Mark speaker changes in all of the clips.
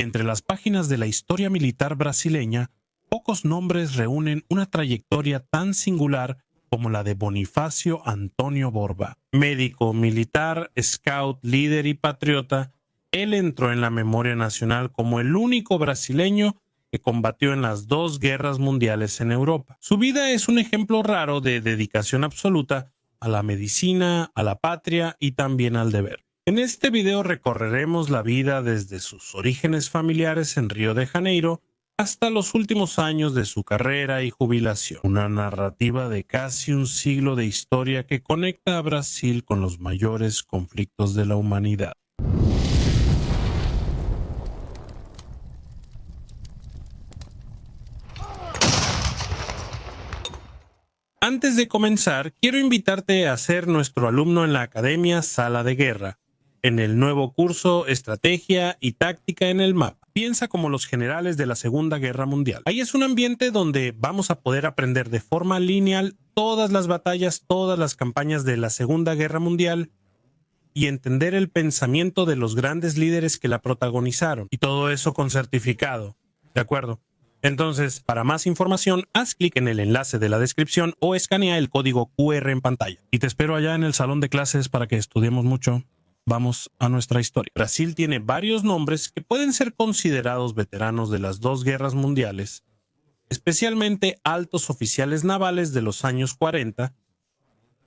Speaker 1: Entre las páginas de la historia militar brasileña, pocos nombres reúnen una trayectoria tan singular como la de Bonifacio Antônio Borba. Médico, militar, scout, líder y patriota, él entró en la memoria nacional como el único brasileño que combatió en las dos guerras mundiales en Europa. Su vida es un ejemplo raro de dedicación absoluta a la medicina, a la patria y también al deber. En este video recorreremos la vida desde sus orígenes familiares en Río de Janeiro hasta los últimos años de su carrera y jubilación. Una narrativa de casi un siglo de historia que conecta a Brasil con los mayores conflictos de la humanidad. Antes de comenzar, quiero invitarte a ser nuestro alumno en la Academia Sala de Guerra, en el nuevo curso Estrategia y Táctica en el Mapa. Piensa como los generales de la Segunda Guerra Mundial. Ahí es un ambiente donde vamos a poder aprender de forma lineal todas las batallas, todas las campañas de la Segunda Guerra Mundial y entender el pensamiento de los grandes líderes que la protagonizaron. Y todo eso con certificado. ¿De acuerdo? Entonces, para más información, haz clic en el enlace de la descripción o escanea el código QR en pantalla. Y te espero allá en el salón de clases para que estudiemos mucho. Vamos a nuestra historia. Brasil tiene varios nombres que pueden ser considerados veteranos de las dos guerras mundiales, especialmente altos oficiales navales de los años 40,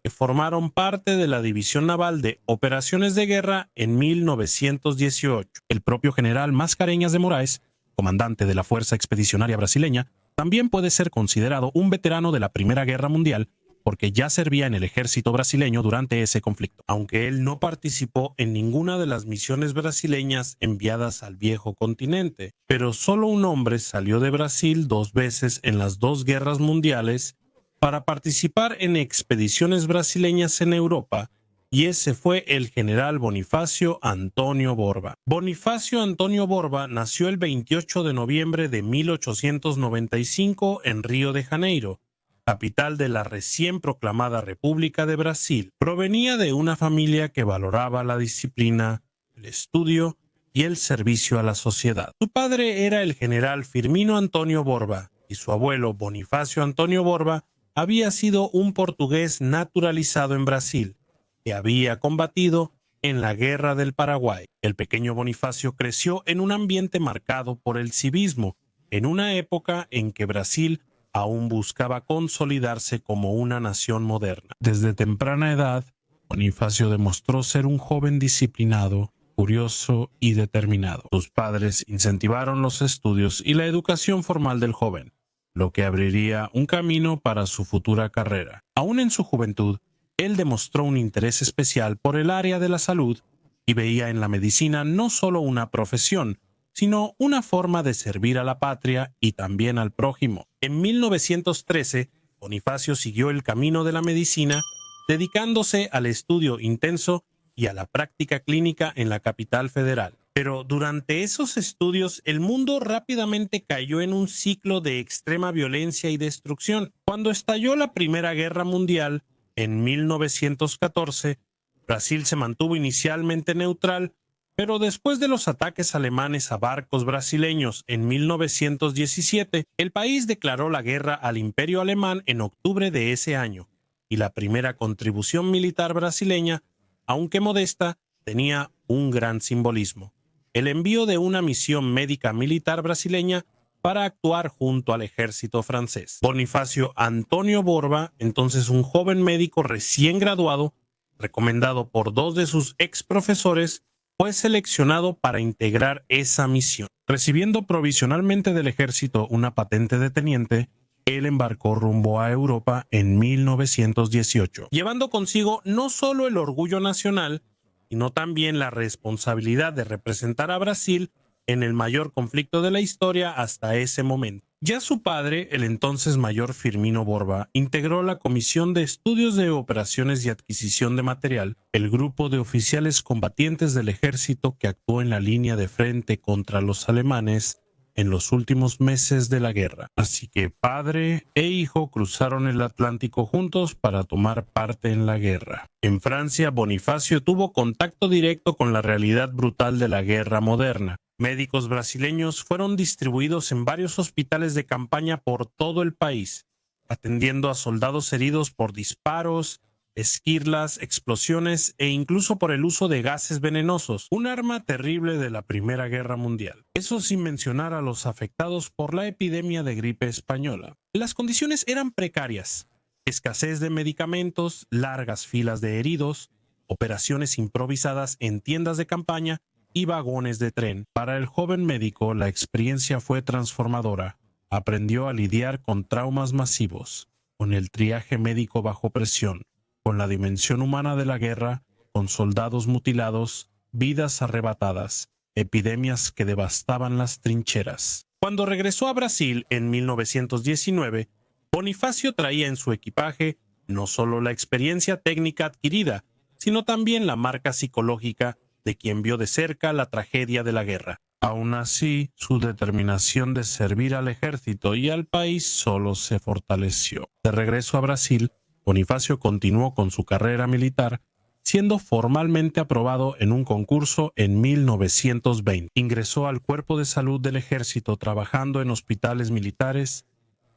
Speaker 1: que formaron parte de la División Naval de Operaciones de Guerra en 1918. El propio general Mascarenhas de Moraes, comandante de la Fuerza Expedicionaria Brasileña, también puede ser considerado un veterano de la Primera Guerra Mundial porque ya servía en el ejército brasileño durante ese conflicto. Aunque él no participó en ninguna de las misiones brasileñas enviadas al viejo continente, pero solo un hombre salió de Brasil 2 veces en las 2 guerras mundiales para participar en expediciones brasileñas en Europa, y ese fue el general Bonifacio Antônio Borba. Bonifacio Antônio Borba nació el 28 de noviembre de 1895 en Río de Janeiro, capital de la recién proclamada República de Brasil. Provenía de una familia que valoraba la disciplina, el estudio y el servicio a la sociedad. Su padre era el general Firmino Antônio Borba y su abuelo Bonifacio Antônio Borba había sido un portugués naturalizado en Brasil, que había combatido en la Guerra del Paraguay. El pequeño Bonifacio creció en un ambiente marcado por el civismo, en una época en que Brasil aún buscaba consolidarse como una nación moderna. Desde temprana edad, Bonifacio demostró ser un joven disciplinado, curioso y determinado. Sus padres incentivaron los estudios y la educación formal del joven, lo que abriría un camino para su futura carrera. Aún en su juventud, él demostró un interés especial por el área de la salud y veía en la medicina no solo una profesión, sino una forma de servir a la patria y también al prójimo. En 1913, Bonifacio siguió el camino de la medicina, dedicándose al estudio intenso y a la práctica clínica en la capital federal. Pero durante esos estudios, el mundo rápidamente cayó en un ciclo de extrema violencia y destrucción. Cuando estalló la Primera Guerra Mundial, en 1914, Brasil se mantuvo inicialmente neutral, pero después de los ataques alemanes a barcos brasileños en 1917, el país declaró la guerra al Imperio Alemán en octubre de ese año, y la primera contribución militar brasileña, aunque modesta, tenía un gran simbolismo: el envío de una misión médica militar brasileña para actuar junto al ejército francés. Bonifacio Antônio Borba, entonces un joven médico recién graduado, recomendado por 2 de sus ex profesores, fue seleccionado para integrar esa misión. Recibiendo provisionalmente del ejército una patente de teniente, él embarcó rumbo a Europa en 1918, llevando consigo no solo el orgullo nacional, sino también la responsabilidad de representar a Brasil en el mayor conflicto de la historia hasta ese momento. Ya su padre, el entonces mayor Firmino Borba, integró la Comisión de Estudios de Operaciones y Adquisición de Material, el grupo de oficiales combatientes del ejército que actuó en la línea de frente contra los alemanes en los últimos meses de la guerra. Así que padre e hijo cruzaron el Atlántico juntos para tomar parte en la guerra. En Francia, Bonifacio tuvo contacto directo con la realidad brutal de la guerra moderna. Médicos brasileños fueron distribuidos en varios hospitales de campaña por todo el país, atendiendo a soldados heridos por disparos, esquirlas, explosiones e incluso por el uso de gases venenosos, un arma terrible de la Primera Guerra Mundial. Eso sin mencionar a los afectados por la epidemia de gripe española. Las condiciones eran precarias: escasez de medicamentos, largas filas de heridos, operaciones improvisadas en tiendas de campaña y vagones de tren. Para el joven médico, la experiencia fue transformadora. Aprendió a lidiar con traumas masivos, con el triaje médico bajo presión, con la dimensión humana de la guerra, con soldados mutilados, vidas arrebatadas, epidemias que devastaban las trincheras. Cuando regresó a Brasil en 1919, Bonifacio traía en su equipaje no solo la experiencia técnica adquirida, sino también la marca psicológica de quien vio de cerca la tragedia de la guerra. Aún así, su determinación de servir al ejército y al país solo se fortaleció. De regreso a Brasil, Bonifacio continuó con su carrera militar, siendo formalmente aprobado en un concurso en 1920. Ingresó al Cuerpo de Salud del Ejército trabajando en hospitales militares,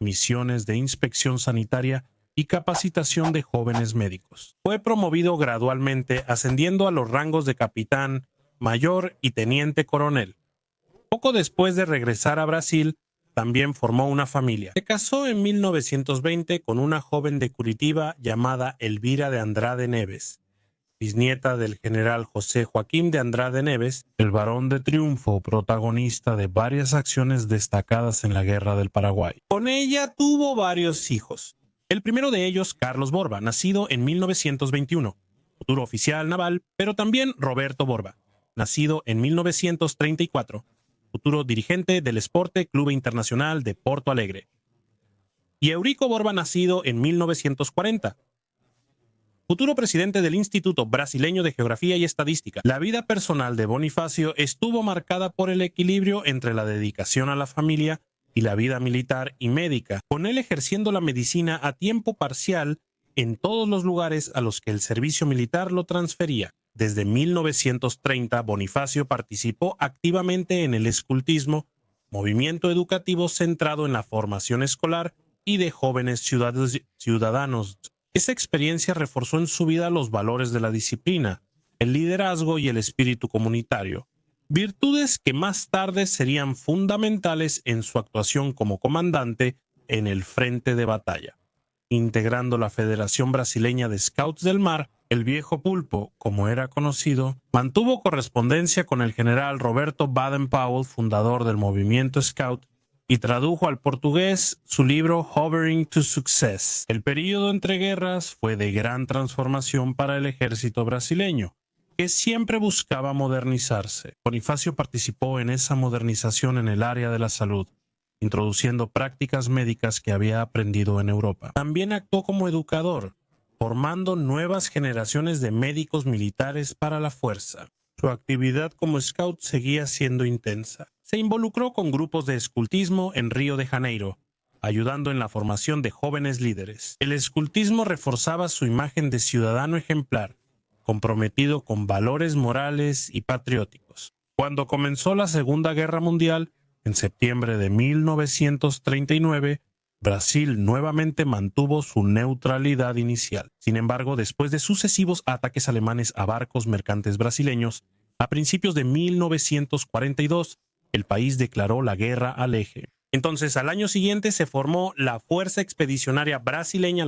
Speaker 1: misiones de inspección sanitaria y capacitación de jóvenes médicos. Fue promovido gradualmente, ascendiendo a los rangos de capitán, mayor y teniente coronel. Poco después de regresar a Brasil, también formó una familia. Se casó en 1920 con una joven de Curitiba llamada Elvira de Andrade Neves, bisnieta del general José Joaquín de Andrade Neves, el Barón de Triunfo, protagonista de varias acciones destacadas en la Guerra del Paraguay. Con ella tuvo varios hijos. El primero de ellos, Carlos Borba, nacido en 1921, futuro oficial naval, pero también Roberto Borba, nacido en 1934, futuro dirigente del Esporte Clube Internacional de Porto Alegre. Y Eurico Borba, nacido en 1940, futuro presidente del Instituto Brasileño de Geografía y Estadística. La vida personal de Bonifacio estuvo marcada por el equilibrio entre la dedicación a la familia y la vida militar y médica, con él ejerciendo la medicina a tiempo parcial en todos los lugares a los que el servicio militar lo transfería. Desde 1930, Bonifacio participó activamente en el escultismo, movimiento educativo centrado en la formación escolar y de jóvenes ciudadanos. Esa experiencia reforzó en su vida los valores de la disciplina, el liderazgo y el espíritu comunitario, virtudes que más tarde serían fundamentales en su actuación como comandante en el frente de batalla. Integrando la Federación Brasileña de Scouts del Mar, el Viejo Pulpo, como era conocido, mantuvo correspondencia con el general Roberto Baden-Powell, fundador del movimiento Scout, y tradujo al portugués su libro Hovering to Success. El período entre guerras fue de gran transformación para el ejército brasileño, que siempre buscaba modernizarse. Bonifacio participó en esa modernización en el área de la salud, introduciendo prácticas médicas que había aprendido en Europa. También actuó como educador, formando nuevas generaciones de médicos militares para la fuerza. Su actividad como scout seguía siendo intensa. Se involucró con grupos de escultismo en Río de Janeiro, ayudando en la formación de jóvenes líderes. El escultismo reforzaba su imagen de ciudadano ejemplar, comprometido con valores morales y patrióticos. Cuando comenzó la Segunda Guerra Mundial, en septiembre de 1939, Brasil nuevamente mantuvo su neutralidad inicial. Sin embargo, después de sucesivos ataques alemanes a barcos mercantes brasileños, a principios de 1942, el país declaró la guerra al eje. Entonces, al año siguiente se formó la Fuerza Expedicionaria Brasileña,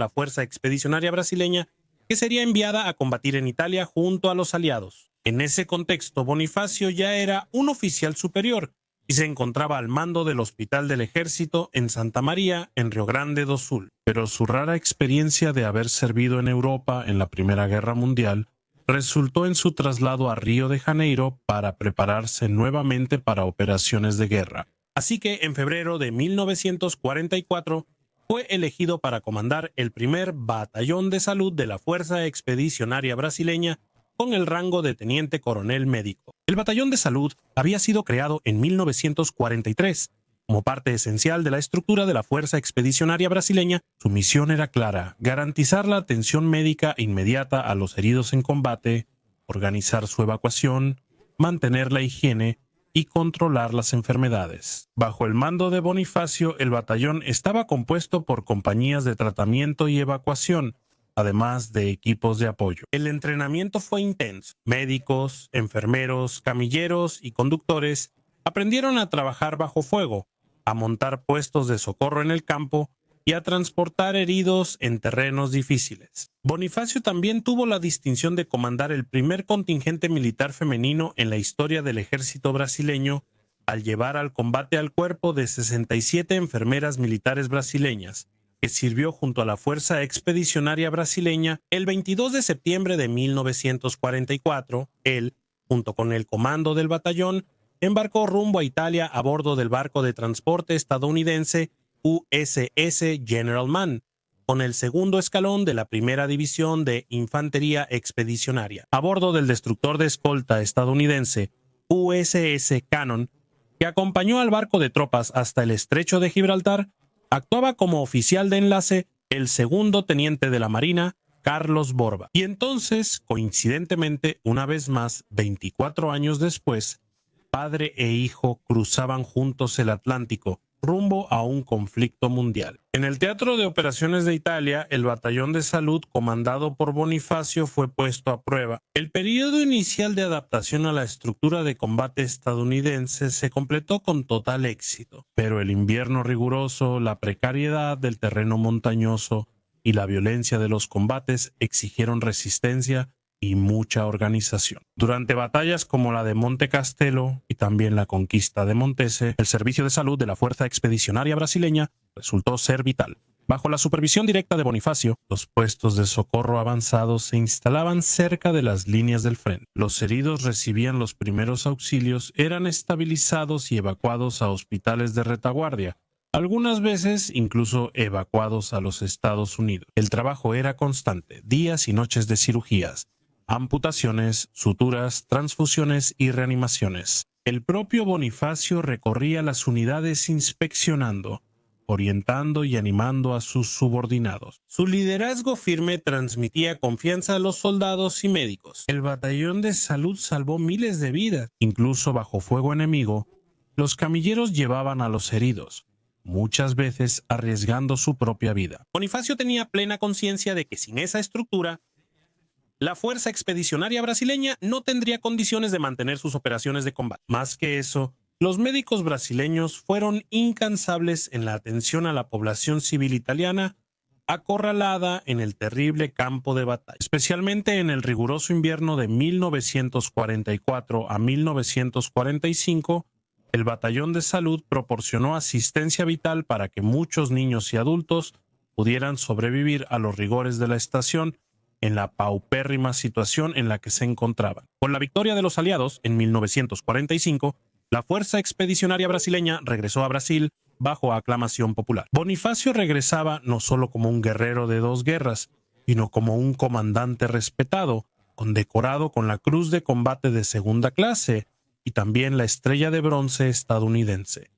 Speaker 1: que sería enviada a combatir en Italia junto a los aliados. En ese contexto, Bonifacio ya era un oficial superior y se encontraba al mando del Hospital del Ejército en Santa María, en Río Grande do Sul. Pero su rara experiencia de haber servido en Europa en la Primera Guerra Mundial resultó en su traslado a Río de Janeiro para prepararse nuevamente para operaciones de guerra. Así que en febrero de 1944 fue elegido para comandar el primer Batallón de Salud de la Fuerza Expedicionaria Brasileña con el rango de teniente coronel médico. El Batallón de Salud había sido creado en 1943 como parte esencial de la estructura de la Fuerza Expedicionaria Brasileña. Su misión era clara: garantizar la atención médica inmediata a los heridos en combate, organizar su evacuación, mantener la higiene, y controlar las enfermedades. Bajo el mando de Bonifacio, el batallón estaba compuesto por compañías de tratamiento y evacuación, además de equipos de apoyo. El entrenamiento fue intenso. Médicos, enfermeros, camilleros y conductores aprendieron a trabajar bajo fuego, a montar puestos de socorro en el campo y a transportar heridos en terrenos difíciles. Bonifacio también tuvo la distinción de comandar el primer contingente militar femenino en la historia del ejército brasileño al llevar al combate al cuerpo de 67 enfermeras militares brasileñas, que sirvió junto a la Fuerza Expedicionaria Brasileña. El 22 de septiembre de 1944, él, junto con el comando del batallón, embarcó rumbo a Italia a bordo del barco de transporte estadounidense USS General Mann, con el segundo escalón de la primera división de Infantería Expedicionaria. A bordo del destructor de escolta estadounidense USS Cannon, que acompañó al barco de tropas hasta el estrecho de Gibraltar, actuaba como oficial de enlace el segundo teniente de la Marina, Carlos Borba. Y entonces, coincidentemente, una vez más, 24 años después, padre e hijo cruzaban juntos el Atlántico, rumbo a un conflicto mundial. En el Teatro de Operaciones de Italia, el batallón de salud comandado por Bonifacio fue puesto a prueba. El periodo inicial de adaptación a la estructura de combate estadounidense se completó con total éxito, pero el invierno riguroso, la precariedad del terreno montañoso y la violencia de los combates exigieron resistencia y mucha organización. Durante batallas como la de Monte Castelo y también la conquista de Montese, el servicio de salud de la Fuerza Expedicionaria Brasileña resultó ser vital. Bajo la supervisión directa de Bonifacio, los puestos de socorro avanzados se instalaban cerca de las líneas del frente. Los heridos recibían los primeros auxilios, eran estabilizados y evacuados a hospitales de retaguardia, algunas veces incluso evacuados a los Estados Unidos. El trabajo era constante, días y noches de cirugías, amputaciones, suturas, transfusiones y reanimaciones. El propio Bonifacio recorría las unidades inspeccionando, orientando y animando a sus subordinados. Su liderazgo firme transmitía confianza a los soldados y médicos. El batallón de salud salvó miles de vidas. Incluso bajo fuego enemigo, los camilleros llevaban a los heridos, muchas veces arriesgando su propia vida. Bonifacio tenía plena conciencia de que sin esa estructura, la Fuerza Expedicionaria Brasileña no tendría condiciones de mantener sus operaciones de combate. Más que eso, los médicos brasileños fueron incansables en la atención a la población civil italiana acorralada en el terrible campo de batalla. Especialmente en el riguroso invierno de 1944 a 1945, el batallón de salud proporcionó asistencia vital para que muchos niños y adultos pudieran sobrevivir a los rigores de la estación en la paupérrima situación en la que se encontraban. Con la victoria de los aliados en 1945, la Fuerza Expedicionaria Brasileña regresó a Brasil bajo aclamación popular. Bonifacio regresaba no solo como un guerrero de dos guerras, sino como un comandante respetado, condecorado con la Cruz de Combate de segunda clase y también la Estrella de Bronce estadounidense.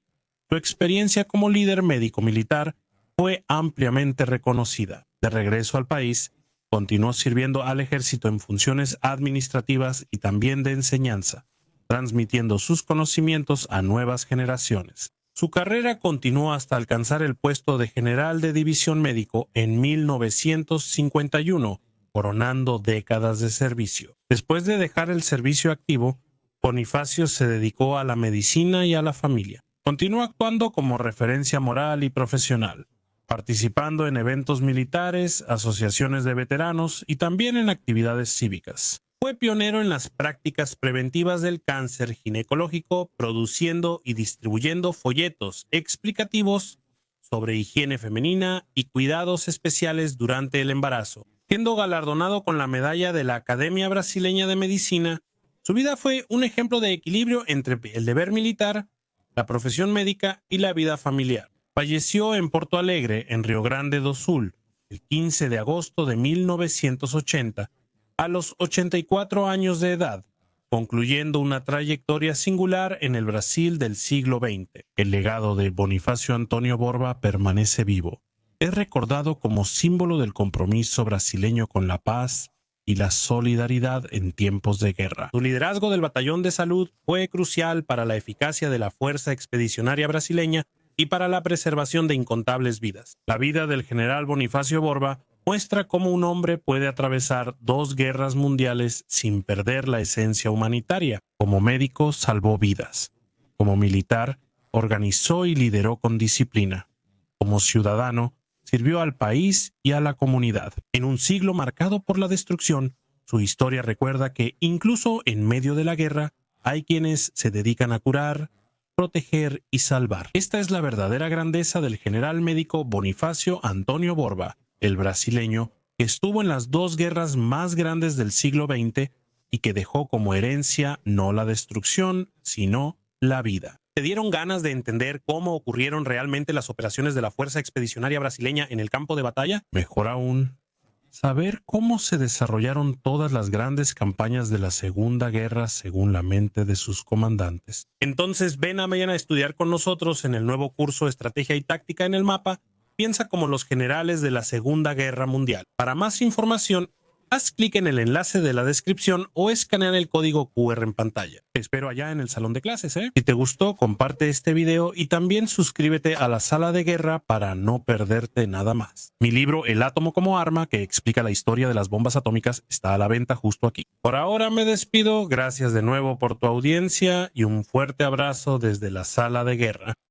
Speaker 1: Su experiencia como líder médico-militar fue ampliamente reconocida. De regreso al país, continuó sirviendo al ejército en funciones administrativas y también de enseñanza, transmitiendo sus conocimientos a nuevas generaciones. Su carrera continuó hasta alcanzar el puesto de general de división médico en 1951, coronando décadas de servicio. Después de dejar el servicio activo, Bonifacio se dedicó a la medicina y a la familia. Continuó actuando como referencia moral y profesional, participando en eventos militares, asociaciones de veteranos y también en actividades cívicas. Fue pionero en las prácticas preventivas del cáncer ginecológico, produciendo y distribuyendo folletos explicativos sobre higiene femenina y cuidados especiales durante el embarazo. Siendo galardonado con la medalla de la Academia Brasileña de Medicina, su vida fue un ejemplo de equilibrio entre el deber militar, la profesión médica y la vida familiar. Falleció en Porto Alegre, en Río Grande do Sul, el 15 de agosto de 1980, a los 84 años de edad, concluyendo una trayectoria singular en el Brasil del siglo XX. El legado de Bonifacio Antonio Borba permanece vivo. Es recordado como símbolo del compromiso brasileño con la paz, y la solidaridad en tiempos de guerra. Su liderazgo del batallón de salud fue crucial para la eficacia de la Fuerza Expedicionaria Brasileña y para la preservación de incontables vidas. La vida del general Bonifacio Borba muestra cómo un hombre puede atravesar 2 guerras mundiales sin perder la esencia humanitaria. Como médico salvó vidas. Como militar organizó y lideró con disciplina. Como ciudadano sirvió al país y a la comunidad. En un siglo marcado por la destrucción, su historia recuerda que incluso en medio de la guerra hay quienes se dedican a curar, proteger y salvar. Esta es la verdadera grandeza del general médico Bonifacio Antônio Borba, el brasileño que estuvo en las 2 guerras más grandes del siglo XX y que dejó como herencia no la destrucción, sino la vida. ¿Te dieron ganas de entender cómo ocurrieron realmente las operaciones de la Fuerza Expedicionaria Brasileña en el campo de batalla? Mejor aún, saber cómo se desarrollaron todas las grandes campañas de la Segunda Guerra según la mente de sus comandantes. Entonces ven a mañana a estudiar con nosotros en el nuevo curso Estrategia y Táctica en el Mapa. Piensa como los generales de la Segunda Guerra Mundial. Para más información, haz clic en el enlace de la descripción o escanea el código QR en pantalla. Te espero allá en el salón de clases, ¿eh? Si te gustó, comparte este video y también suscríbete a la Sala de Guerra para no perderte nada más. Mi libro El átomo como arma, que explica la historia de las bombas atómicas, está a la venta justo aquí. Por ahora me despido, gracias de nuevo por tu audiencia y un fuerte abrazo desde la Sala de Guerra.